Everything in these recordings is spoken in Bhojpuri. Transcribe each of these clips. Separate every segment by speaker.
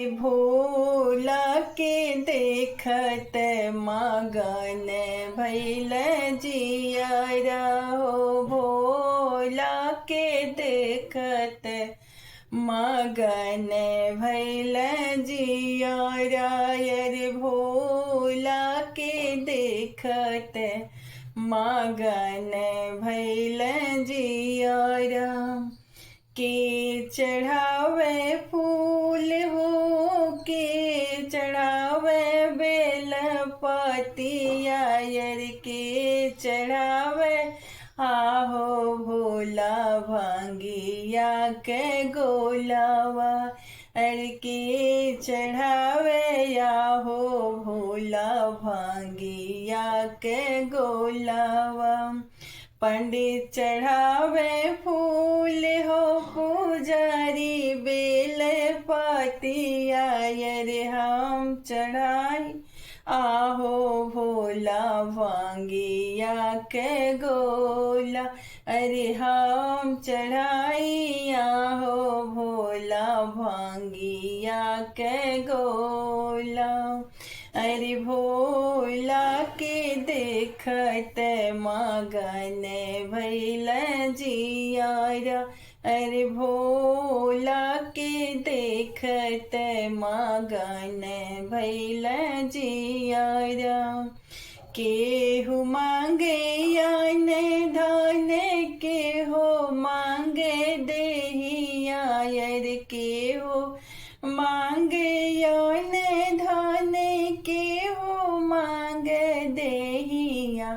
Speaker 1: भोला के देखत मगन भैल जियरा हो। भोला के देखत मगन भैल जियरा यर भोला के देखत मगन भैल जियरा। के चढ़ावे फूल हो के चढ़ावे बेल पतिया यर के चढ़ावे आहो भोला भांगिया के गोलावा। अर के चढ़ावे आहो भोला भांगिया के गोलावा। पंडित चढ़ावे फूल हो पुजारी बेल पतिया यर हम चढ़ाई आहो भोला भांगिया के गोला। अरे हम चढ़ाई आहो भोला भांगिया के गोला। अरे भोला के देखत मगन भैल जियरा। अरे भोला के देखत मगन भैल जियरा। केहू मांगे यान धन केहू मांगे देहिया यर केहू मांगे यान धन केहू मांगे देहिया।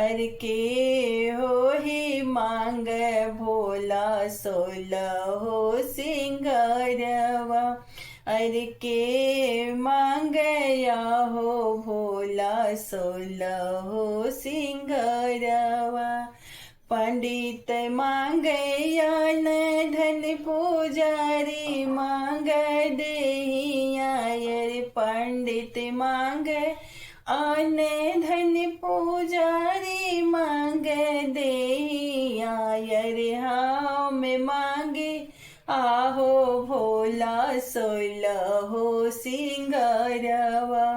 Speaker 1: अर के हो ही मांग भोला सोलहो सिंगारवा। अर के मांग आहो भोला सोलहो सिंगारवा। पंडित मांगे यान धन पुजारी मांग देहिया यर पंडित मांगे आन धन पुजारी मांग देहिया यर हम मांगे आहो भोला सोलहो सिंगारवा।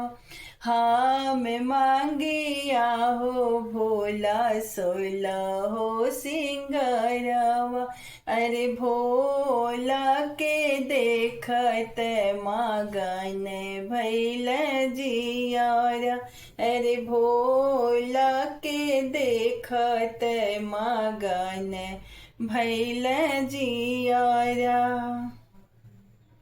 Speaker 1: हम मांगे आहो भोला सोलहो सिंगारवा। अरे भोला के देखत मगन भैल जियरा। अरे भोला के देखत मगन भैल जियरा।